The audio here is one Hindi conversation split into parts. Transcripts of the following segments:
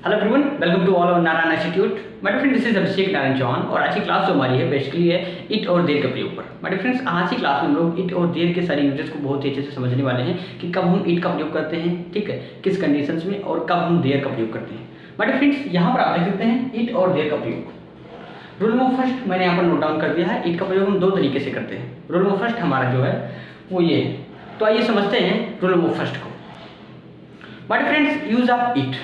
Hello everyone, welcome to all of Narayan Institute. My friend, this is Abhishek Narayan Chauhan और आज की क्लास जो हमारी है बेसिकली है इट और देर के प्रयोग पर। माय फ्रेंड्स, आज की क्लास में हम लोग इट और देर के सारे यूजेस को बहुत ही अच्छे से समझने वाले हैं कि कब हम इट का प्रयोग करते हैं, ठीक है, किस कंडीशंस में, और कब हम देर का प्रयोग करते हैं। माय फ्रेंड्स, यहाँ पर आप देख सकते हैं इट और देर का प्रयोग। रूल नंबर फर्स्ट मैंने यहाँ पर नोट डाउन कर दिया है। इट का प्रयोग हम दो तरीके से करते हैं। रूल नंबर फर्स्ट हमारा जो है वो ये है, तो आइए समझते हैं रूल नंबर फर्स्ट को। My friends, use of it.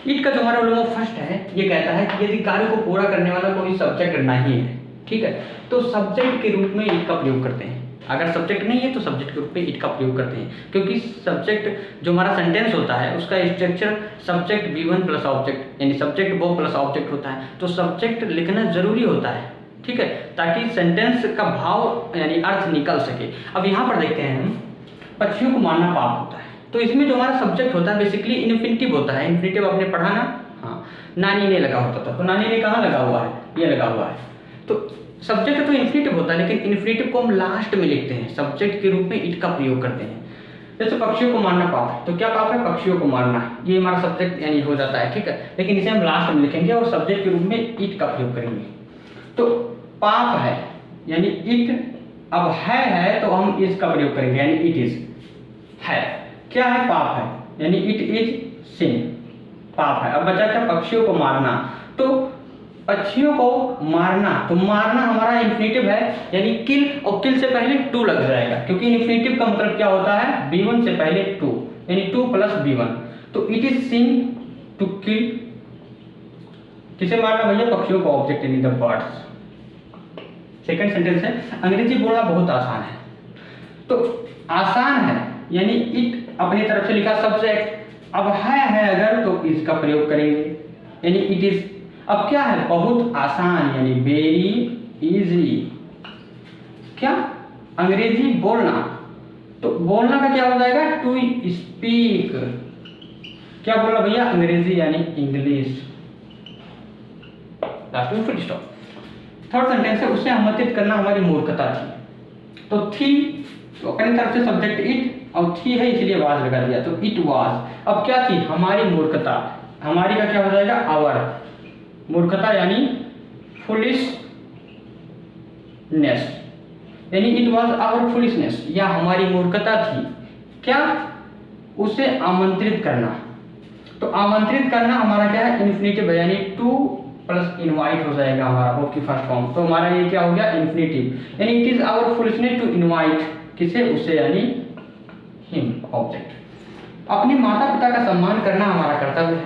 It का जो हमारा रूल नंबर फर्स्ट है ये कहता है कि यदि कार्य को पूरा करने वाला कोई सब्जेक्ट नहीं है, ठीक है, तो सब्जेक्ट के रूप में इट का प्रयोग करते हैं। अगर सब्जेक्ट नहीं है तो सब्जेक्ट के रूप में इट का प्रयोग करते हैं, क्योंकि सब्जेक्ट जो हमारा सेंटेंस होता है उसका structure subject V1 plus object यानी सब्जेक्ट वो प्लस ऑब्जेक्ट होता है। तो सब्जेक्ट लिखना जरूरी होता है, ठीक है, ताकि सेंटेंस का भाव यानी अर्थ निकल सके। अब यहाँ पर देखते हैं हम, पक्षियों को मारना पाप होता है, तो इसमें जो हमारा सब्जेक्ट होता है बेसिकली इन्फिनिटिव होता है। इन्फिनिटिव आपने पढ़ा ना, हाँ, नानी ने लगा होता था, तो नानी ने कहाँ लगा हुआ है, ये लगा हुआ है। तो सब्जेक्ट तो इन्फिनिटिव होता है, लेकिन इन्फिनिटिव को हम लास्ट में लिखते हैं, सब्जेक्ट के रूप में इट का प्रयोग करते हैं। जैसे पक्षियों को मारना पाप है, तो क्या पाप है, पक्षियों को मारना, ये हमारा सब्जेक्ट यानी हो जाता है, ठीक है, लेकिन इसे हम लास्ट में लिखेंगे और सब्जेक्ट के रूप में इट का प्रयोग करेंगे। तो पाप है यानी इट, अब है तो हम इसका प्रयोग करेंगे यानी इट इज है। क्या है, पाप है यानी इट इज सिन, पाप है। अब बचा क्या, पक्षियों को मारना, तो पक्षियों को मारना, तो मारना हमारा इन्फिनिटिव है यानी किल, और किल से पहले टू लग जाएगा, क्योंकि इन्फिनिटिव का मतलब क्या होता है, B1 से पहले टू यानी 2 प्लस B1। तो it is sin to kill, किसे मारना भैया, पक्षियों को, ऑब्जेक्ट यानी द बर्ड्स। सेकंड सेंटेंस है, अंग्रेजी बोलना बहुत आसान है, तो आसान है यानी इट अपनी तरफ से लिखा सब्जेक्ट, अब है अगर तो इसका प्रयोग करेंगे यानी इट इज। अब क्या है, बहुत आसान यानी वेरी इजी। क्या, अंग्रेजी बोलना, तो बोलना का क्या हो जाएगा, टू स्पीक। क्या बोलना भैया, अंग्रेजी यानी इंग्लिश। लास्ट में फुल स्टॉप। थर्ड सेंटेंस है, उससे आमंत्रित करना हमारी मूर्खता थी, तो थी, तो अपनी तरफ से सब्जेक्ट इट और थी है इसलिए वाज लगा दिया, तो इट वाज। अब क्या थी, हमारी मूर्खता, हमारी का क्या हो जाएगा, आवर, मूर्खता यानी फुलिशनेस, यानी इट वाज आवर फुलिशनेस, या हमारी मूर्खता थी। क्या, उसे आमंत्रित करना, तो आमंत्रित करना हमारा क्या है, इन्फिनिटिव यानी टू प्लस इनवाइट हो जाएगा हमारा, वर्ब की फर्स्ट फॉर्म। तो हमारा ये क्या हो गया, इन्फिनिटिव, यानी it is our foolishness to invite, किसे, उसे यानी हिम, ऑब्जेक्ट। अपने माता पिता का सम्मान करना हमारा कर्तव्य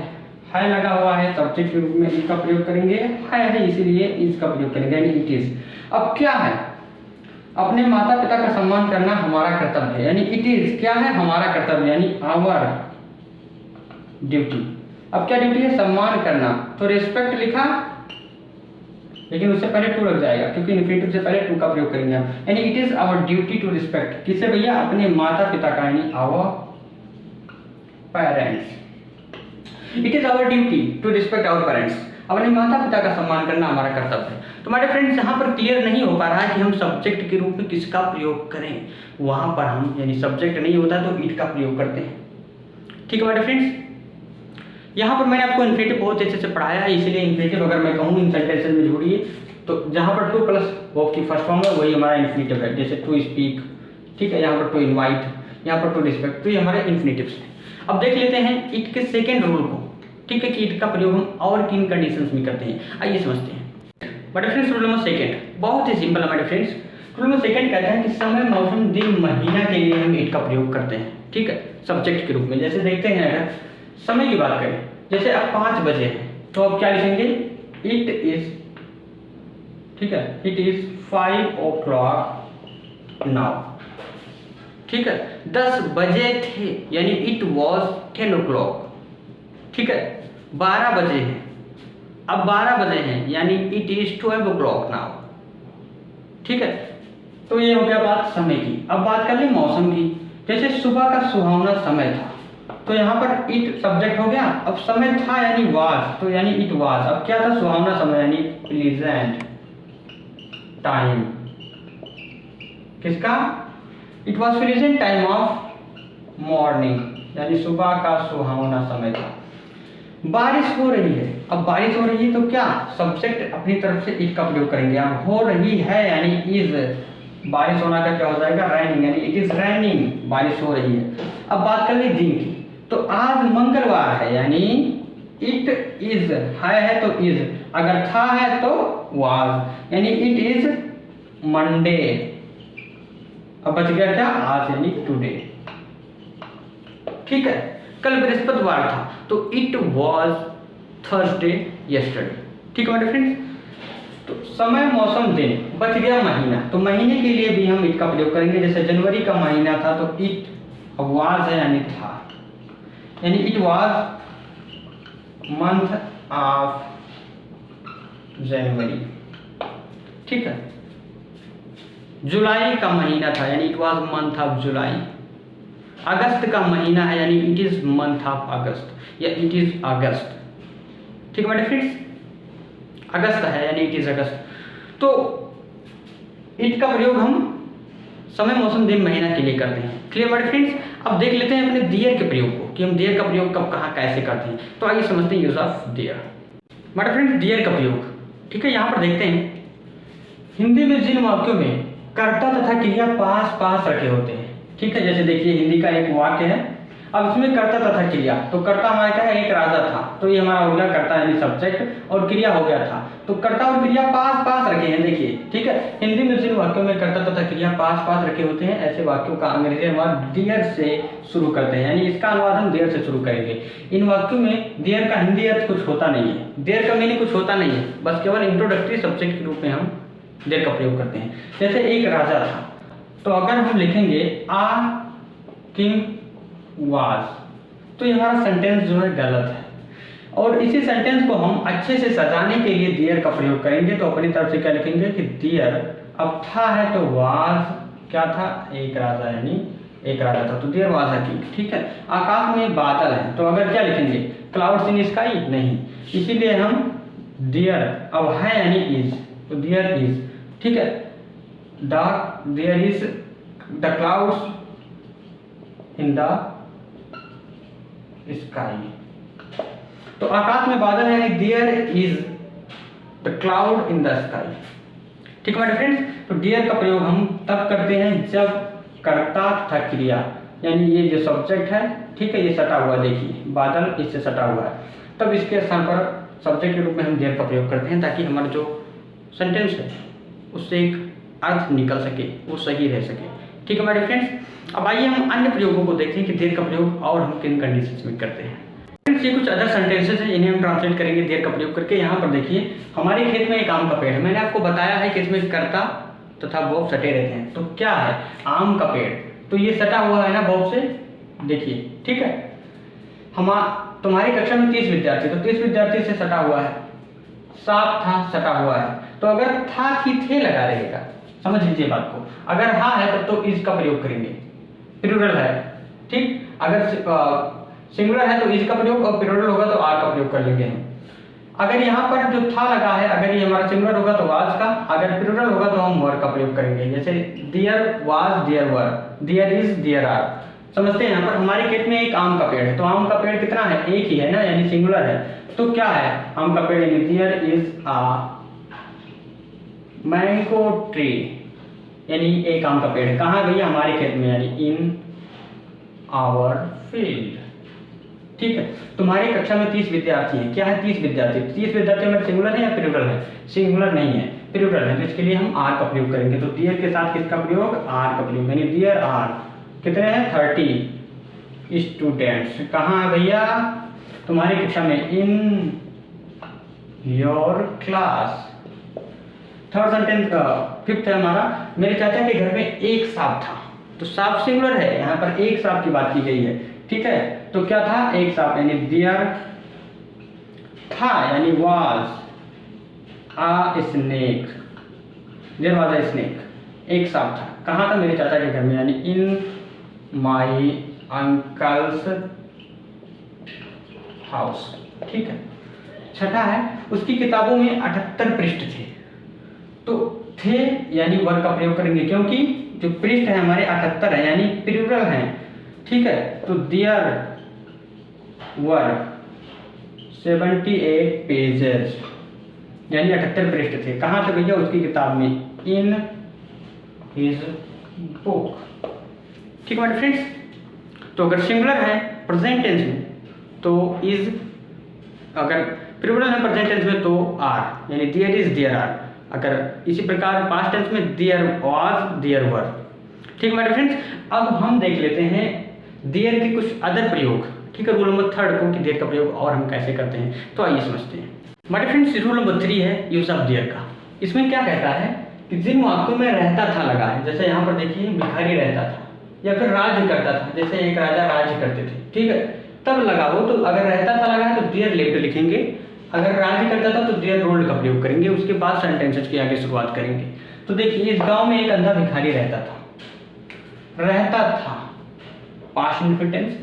है लगा हुआ है, सब्जेक्ट के रूप में इसका प्रयोग करेंगे, है इसीलिए इसका प्रयोग करेंगे यानी इट इज। अब क्या है, अपने माता पिता का सम्मान करना हमारा कर्तव्य है यानी इट इज, क्या है, हमारा कर्तव्य यानी आवर ड्यूटी। अब क्या ड्यूटी है, सम्मान करना, तो रिस्पेक्ट लिखा, लेकिन उससे पहले टू लग जाएगा क्योंकि इन्फिनिटिव से पहले टू का प्रयोग करेंगे हम, यानी it is our duty to respect, किसे भैया, अपने माता पिता का यानी our parents. It is our duty to respect our parents, अपने माता पिता का सम्मान करना हमारा कर्तव्य है। तो हमारे फ्रेंड्स, यहाँ पर क्लियर नहीं हो पा रहा है कि हम सब्जेक्ट के रूप में किसका प्रयोग करें, वहां पर हम यानी सब्जेक्ट नहीं होता तो इट का प्रयोग करते हैं, ठीक है हमारे फ्रेंड्स। यहाँ पर मैंने आपको इन्फिनिटिव बहुत अच्छे से पढ़ाया है, इसलिए इन्फिनिटिव अगर मैं कहूँ इन सेंटेंसेस में जोड़िए, तो जहाँ पर टू प्लस वर्ब की फर्स्ट फॉर्म है वही हमारा इन्फिनिटिव है, जैसे टू स्पीक, ठीक है, यहाँ पर टू इनवाइट, यहाँ पर टू रिस्पेक्ट, तो ये हमारे इन्फिनिटिव्स हैं। अब देख लेते हैं इट के सेकेंड रूल को, ठीक है, कि इट का प्रयोग हम और किन कंडीशंस में करते हैं, आइए समझते हैं। But friends, rule number second बहुत ही सिंपल है हमारे फ्रेंड्स। रूल नंबर सेकेंड कहता है कि समय, मौसम, दिन, महीना के लिए हम इट का प्रयोग करते हैं, ठीक है, सब्जेक्ट के रूप में। जैसे देखते हैं, अगर समय की बात करें, जैसे अब 5 बजे हैं, तो अब क्या लिखेंगे, इट इज, ठीक है, इट इज 5 o'clock नाउ, ठीक है, 10 बजे थे यानी इट वॉज 10 o'clock, ठीक है, 12 बजे हैं, अब 12 बजे हैं यानी इट इज 12 o'clock नाउ, ठीक है। तो ये हो गया बात समय की। अब बात कर ले मौसम की, जैसे सुबह का सुहावना समय था, तो यहाँ पर इट सब्जेक्ट हो गया, अब समय था यानी वाज, तो यानी इट वाज। अब क्या था, सुहावना समय यानी प्लीजेंट टाइम, किसका, it was pleasant time of morning, यानी सुबह का सुहावना समय था। बारिश हो रही है, अब बारिश हो रही है तो क्या सब्जेक्ट अपनी तरफ से इट का प्रयोग करेंगे। अब हो रही है यानी इज, बारिश होना का क्या हो जाएगा रैनिंग, यानी इट इज रैनिंग, बारिश हो रही है। अब बात कर ली दिन की, तो आज मंगलवार है यानी इट इज, है तो इज, अगर था है तो वाज, यानी इट इज मंडे। अब बच गया क्या आज यानी टुडे, ठीक है। कल बृहस्पतिवार था तो इट वॉज थर्सडे यस्टरडे, ठीक है मेरे फ्रेंड्स। तो समय मौसम दिन, बच गया महीना, तो महीने के लिए भी हम इट का प्रयोग करेंगे। जैसे जनवरी का महीना था तो इट वाज है यानी था, यानी it was month of January, ठीक है। जुलाई का महीना था यानी it was month of July. अगस्त का महीना है यानी it is month of August या इट इज अगस्त, ठीक है मेरे फ्रेंड्स। अगस्त है यानी इट इज अगस्त। तो इट का प्रयोग हम समय मौसम दिन महीना के लिए करते हैं, क्लियर मेरे फ्रेंड्स। अब देख लेते हैं अपने देयर के प्रयोग को कि हम देयर का प्रयोग कब कहाँ कैसे करते हैं। तो आइए समझते हैं यूज ऑफ देयर। मेरे फ्रेंड्स देयर का प्रयोग, ठीक है, यहाँ पर देखते हैं हिंदी में जिन वाक्यों में कर्ता तथा क्रिया पास पास रखे होते हैं, ठीक है। जैसे देखिए हिंदी का एक वाक्य है, अब इसमें कर्ता तथा क्रिया, तो कर्ता हमारा क्या है, एक राजा था, तो ये हमारा हो गया कर्ता यानी सब्जेक्ट, और क्रिया हो गया था। तो कर्ता और क्रिया पास पास रखे हैं, देखिए, ठीक है। हिंदी में जिन वाक्यों में कर्ता तथा क्रिया पास पास रखे होते हैं ऐसे वाक्यों का अंग्रेजी अनुवाद देयर से शुरू करते हैं, यानी इसका अनुवाद हम देयर से शुरू करेंगे। इन वाक्यों में देयर का हिंदी अर्थ कुछ होता नहीं है, देयर का मीनिंग कुछ होता नहीं है, बस केवल इंट्रोडक्टरी सब्जेक्ट के रूप में हम देयर का प्रयोग करते हैं। जैसे एक राजा था, तो अगर हम लिखेंगे आ किंग वाज, तो ये हमारा सेंटेंस जो है गलत है, और इसी सेंटेंस को हम अच्छे से सजाने के लिए देयर का प्रयोग करेंगे। तो अपनी तरफ से क्या लिखेंगे कि देयर, अब था है तो वाज, क्या था, एक राजा, यानी एक राजा था, तो देयर वाज अ किंग, ठीक है। आकाश में बादल है, तो अगर क्या लिखेंगे क्लाउड्स इन स्काई, नहीं, इसीलिए हम देयर, अब है यानी इज, तो देयर इज, ठीक है। There is the clouds in the sky, तो आकाश में बादल है यानी there is the cloud in the sky, ठीक है मेरे फ्रेंड्स। तो देयर का प्रयोग हम तब करते हैं जब कर्ता तथा क्रिया, यानी ये जो सब्जेक्ट है, ठीक है, ये सटा हुआ, देखिए बादल इससे सटा हुआ है, तब इसके स्थान पर सब्जेक्ट के रूप में हम देयर का प्रयोग करते हैं, ताकि हमारा जो सेंटेंस है उससे एक अर्थ निकल सके, वो सही रह सके, ठीक है मेरे फ्रेंड्स। अब आइए हम अन्य प्रयोगों को देखते हैं कि देयर का प्रयोग और हम किन कंडीशंस में करते हैं। फ्रेंड्स ये कुछ अदर सेंटेंसेस हैं, इन्हें हम ट्रांसलेट करेंगे देयर का प्रयोग करके। यहाँ पर देखिए हमारे खेत में एक आम का पेड़ है, मैंने आपको बताया है कि इसमें कर्ता तथा बॉब सटे रहते हैं, तो क्या है आम का पेड़, तो ये सटा हुआ है ना बॉब से, देखिए, ठीक है। तुम्हारी कक्षा में 30 विद्यार्थी, तो 30 विद्यार्थी से सटा हुआ है, साफ था सटा हुआ है, तो अगर था थी थे लगा रहेगा, समझ लीजिए बात को। अगर हाँ है तो इज का प्रयोग करेंगे, प्लूरल है, ठीक। अगर सिंगुलर है तो इज का प्रयोग, और प्लूरल होगा तो आर का प्रयोग कर लेंगे हम। अगर यहाँ पर जो था लगा है, अगर ये हमारा सिंगुलर होगा तो वाज का, अगर प्लूरल होगा तो हम वर का प्रयोग करेंगे। जैसे there was there were, there is there are. समझते हैं, यहाँ पर हमारे खेत में एक आम का पेड़ है, तो आम का पेड़ कितना है, एक ही है ना, यानी सिंगुलर है, तो क्या है आम का पेड़, यानी there is a mango tree, यानी एक आम का पेड़ है, कहाँ गई, हमारे खेत में, यानी इन आवर फील्ड, ठीक है। तुम्हारी कक्षा में 30 विद्यार्थी हैं, क्या है 30 विद्यार्थी, 30 विद्यार्थी में सिंगुलर है या प्लूरल है, सिंगुलर नहीं है, प्लूरल है, तो इसके लिए हम आर का प्रयोग करेंगे। तो देयर के साथ किसका प्रयोग, आर का प्रयोग, यानी देयर आर कितने हैं 30 स्टूडेंट्स, कहाँ भैया तुम्हारी कक्षा में, in your class. Third sentence का फिफ्थ है हमारा, मेरे चाचा के घर में एक सांप था, तो सांप सिंगुलर है, यहाँ पर एक सांप की बात की गई है, ठीक है। तो क्या था, एक सांप, यानी देयर था, यानी was a snake, there was a snake, एक सांप था, कहाँ था, मेरे चाचा के घर में, यानी इन माई अंकल्स हाउस, ठीक है। छठा है, उसकी किताबों में 78 पृष्ठ थे, तो थे यानी वर का प्रयोग करेंगे, क्योंकि जो पृष्ठ है हमारे 78 है, यानी प्लूरल है, ठीक है। तो देयर वर 78 पेजेस, यानी 78 पृष्ठ थे। कहाँ थे भैया? उसकी किताब में, इन हिज बुक। ठीक है फ्रेंड्स। तो अगर सिंगुलर है प्रेजेंट टेंस में तो इज, अगर प्लूरल है प्रेजेंट टेंस में तो आर, यानी देयर इज देयर आर। अगर इसी प्रकार पास्ट टेंस में देयर वाज देयर वर। ठीक है फ्रेंड्स। अब हम देख लेते हैं देयर के कुछ अदर प्रयोग। ठीक है, रूल नंबर 3 को कि देयर का प्रयोग और हम कैसे करते हैं, तो आइए समझते हैं। हमारे फ्रेंड्स रूल नंबर 3 है यूज ऑफ देयर का। इसमें क्या कहता है कि जिन वाक्यों में रहता था लगा है, जैसे यहाँ पर देखिए भिखारी रहता था या फिर राज्य करता था, जैसे एक राजा राज्य करते थे, ठीक है, तब लगा हो तो अगर रहता था लगा है तो देयर लिव्ड लिखेंगे। अगर राज्य करता था तो देयर रूल्ड का प्रयोग करेंगे, उसके बाद सेंटेंसेस की आगे शुरुआत करेंगे। तो देखिए इस गांव में एक अंधा भिखारी रहता था। रहता था पास्ट इंडेफिनिट टेंस।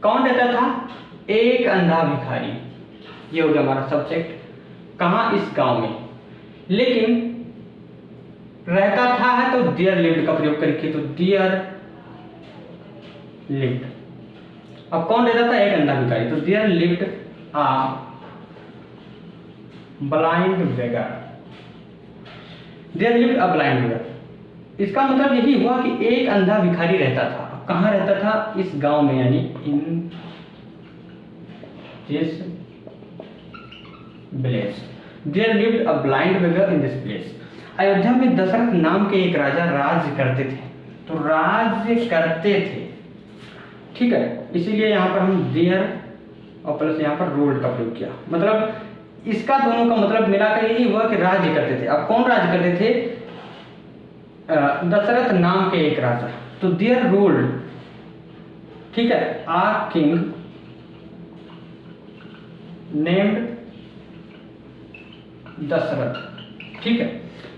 कौन रहता था? एक अंधा भिखारी। ये हो गया हमारा सब्जेक्ट। कहाँ? इस गांव में। लेकिन रहता था है तो देयर लिव्ड का प्रयोग करके, तो देयर लिव्ड। अब कौन रहता था? एक अंधा भिखारी, तो there lived a blind beggar. There lived a blind beggar. इसका मतलब यही हुआ कि एक अंधा भिखारी रहता था। कहाँ रहता था? इस गांव में, यानी in this village. There lived a blind beggar in this place. Ayodhya में दशरथ नाम के एक राजा राज्य करते थे। तो राज्य करते थे, ठीक है, इसीलिए यहाँ पर हम देयर और प्लस यहाँ पर रूल्ड का प्रयोग किया। मतलब इसका दोनों का मतलब मिलाकर यही हुआ कि राज्य करते थे। अब कौन राज्य करते थे? दशरथ नाम के एक राजा। तो देयर रूल्ड, ठीक है, आ किंग नेम्ड दशरथ। ठीक है,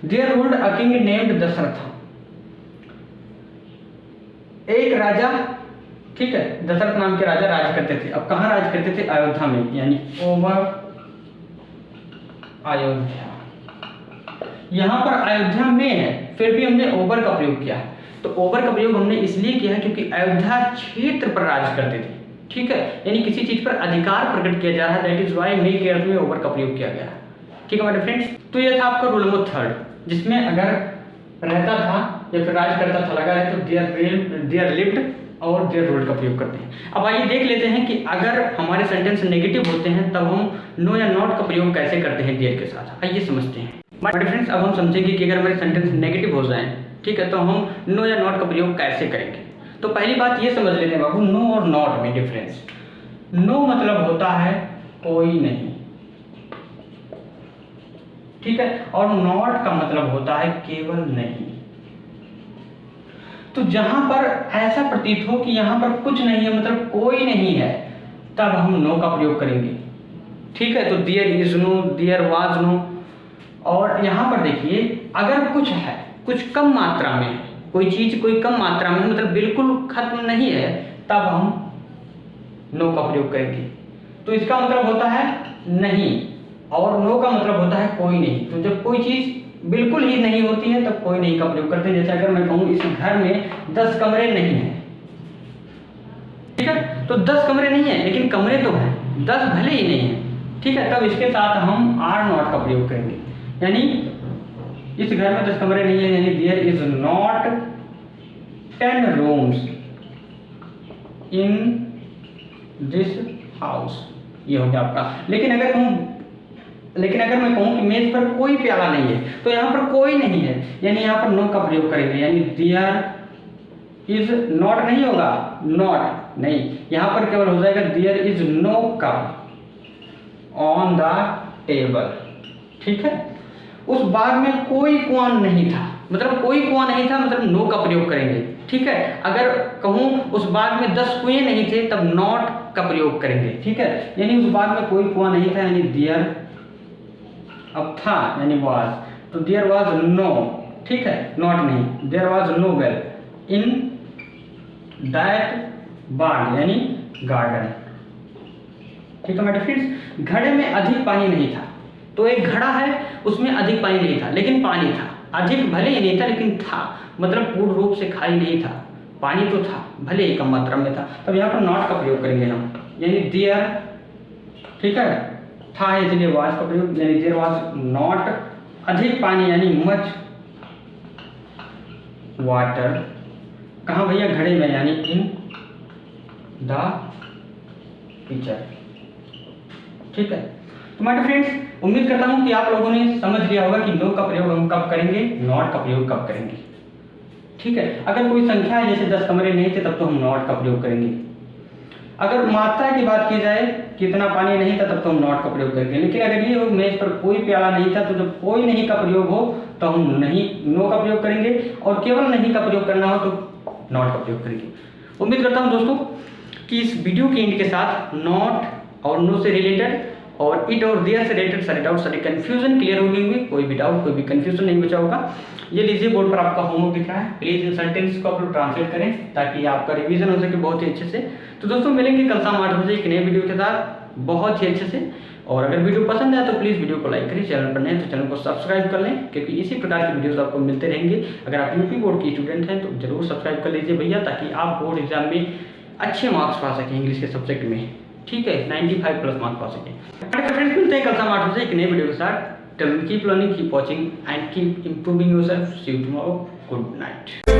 there ruled a king named Dasharath. एक राजा, ठीक है, दशरथ नाम के राजा राज्य करते थे। अब कहाँ राज्य करते थे? अयोध्या में, यानी ओवर अयोध्या। यहां पर अयोध्या में है, फिर भी हमने ओवर का प्रयोग किया है। तो ओवर का प्रयोग हमने इसलिए किया है क्योंकि अयोध्या क्षेत्र पर राज्य करते थे, ठीक है, यानी किसी चीज पर अधिकार प्रकट किया जा रहा है। दैट इज वाई मे के अर्थ में ओवर का प्रयोग किया गया है। ठीक है मेरे फ्रेंड्स। तो यह था आपका रूल नंबर 3, जिसमें अगर रहता था या फिर राज्य करता था लगा है तो देयर लिव्ड और देयर रूल्ड का प्रयोग करते हैं। अब आइए देख लेते हैं कि अगर हमारे सेंटेंस नेगेटिव होते हैं तब हम नो या नॉट का प्रयोग कैसे करते हैं देयर के साथ। आइए समझते हैं माय फ्रेंड्स। अब हम समझेंगे कि अगर हमारे सेंटेंस नेगेटिव हो जाएं, ठीक है, तो हम नो या नॉट का प्रयोग कैसे करेंगे। तो पहली बात ये समझ लेते हैं बाबू, नो और नॉट में डिफरेंस। नो मतलब होता है कोई नहीं, ठीक है, और नॉट का मतलब होता है केवल नहीं। तो जहां पर ऐसा प्रतीत हो कि यहां पर कुछ नहीं है, मतलब कोई नहीं है, तब हम नो का प्रयोग करेंगे, ठीक है। तो there is no, there was no. और यहां पर देखिए अगर कुछ है, कुछ कम मात्रा में है, कोई चीज कोई कम मात्रा में है, मतलब बिल्कुल खत्म नहीं है, तब हम नो का प्रयोग करेंगे। तो इसका मतलब होता है नहीं, और नो का मतलब होता है कोई नहीं। तो जब कोई चीज बिल्कुल ही नहीं होती है तब कोई नहीं का प्रयोग करते हैं। जैसे अगर मैं कहूं इस घर में 10 कमरे नहीं है, ठीक है, तो 10 कमरे नहीं है लेकिन कमरे तो हैं, 10 भले ही नहीं है, ठीक है, तब इसके साथ हम आर नॉट का प्रयोग करेंगे। यानी इस घर में 10 कमरे नहीं है, यानी there is not 10 rooms in this house. ये हो गया आपका। लेकिन अगर मैं कहूं कि मेज पर कोई प्याला नहीं है, तो यहाँ पर कोई नहीं है, यानी यहाँ पर नो का प्रयोग करेंगे। यानी देयर इज नॉट नहीं होगा, नॉट नहीं, यहाँ पर केवल हो जाएगा there is no cup on the table, ठीक है। उस बाग में कोई कुआं नहीं था, मतलब कोई कुआं नहीं था, मतलब नो का प्रयोग करेंगे, ठीक है। अगर कहूं उस बाग में 10 कुएं नहीं थे, तब नॉट का प्रयोग करेंगे, ठीक है। यानी उस बाग में कोई कुआं नहीं था, यानी देयर अब था, यानी वाज, तो देयर वाज नो, ठीक है, नॉट नहीं, there was no well in that bagh, यानी गार्डन, ठीक है मेरे फ्रेंड्स। घड़े में अधिक पानी नहीं था, तो एक घड़ा है उसमें अधिक पानी नहीं था लेकिन पानी था, अधिक भले ही नहीं था लेकिन था, मतलब पूर्ण रूप से खाली नहीं था, पानी तो था भले ही कम मात्रा में था। तब यहाँ पर नॉट का प्रयोग करेंगे हम, यानी देयर, ठीक है, था है इसलिए वाज का प्रयोग, यानी देयर वाज नॉट अधिक पानी यानी मच वाटर, कहाँ भैया घड़े में यानी इन द पिक्चर। ठीक है, तो माय फ्रेंड्स उम्मीद करता हूँ कि आप लोगों ने समझ लिया होगा कि नो का प्रयोग हम कब करेंगे, नॉट का प्रयोग कब करेंगे। ठीक है, अगर कोई संख्या है जैसे 10 कमरे नहीं थे तब तो हम नॉट का प्रयोग करेंगे। अगर मात्रा की बात की जाए कितना पानी नहीं था तब तो हम नॉट का प्रयोग करेंगे। लेकिन अगर ये हो मेज पर कोई प्याला नहीं था तो जब कोई नहीं का प्रयोग हो तो हम नहीं नो का प्रयोग करेंगे, और केवल नहीं का प्रयोग करना हो तो नॉट का प्रयोग करेंगे। उम्मीद करता हूँ दोस्तों कि इस वीडियो के एंड के साथ नॉट और नो से रिलेटेड और इट और देयर से रिलेटेड सारे डाउट सारे कंफ्यूजन क्लियर हो गए होंगे, कोई भी डाउट कोई भी कंफ्यूजन नहीं बचा होगा। ये लीजिए बोर्ड पर आपका होमवर्क दिख रहा है, प्लीज इन सेंटेंस को आप लोग ट्रांसलेट करें ताकि आपका रिवीजन हो सके बहुत ही अच्छे से। तो दोस्तों मिलेंगे कल शाम 8 बजे एक नए वीडियो के साथ बहुत ही अच्छे से। और अगर वीडियो पसंद आए तो प्लीज़ वीडियो को लाइक करें, चैनल पर नए तो चैनल को सब्सक्राइब कर लें क्योंकि इसी प्रकार की वीडियोस आपको मिलते रहेंगे। अगर आप यूपी बोर्ड के स्टूडेंट हैं तो जरूर सब्सक्राइब कर लीजिए भैया, ताकि आप बोर्ड एग्जाम में अच्छे मार्क्स पा सकें इंग्लिश के सब्जेक्ट में। ठीक है, 95 प्लस मार्क्स पा सकें। फ्रेंड्स मिलते हैं कल शाम 8 बजे एक नए वीडियो के साथ। Keep learning, keep watching and keep improving yourself. See you tomorrow. Good night.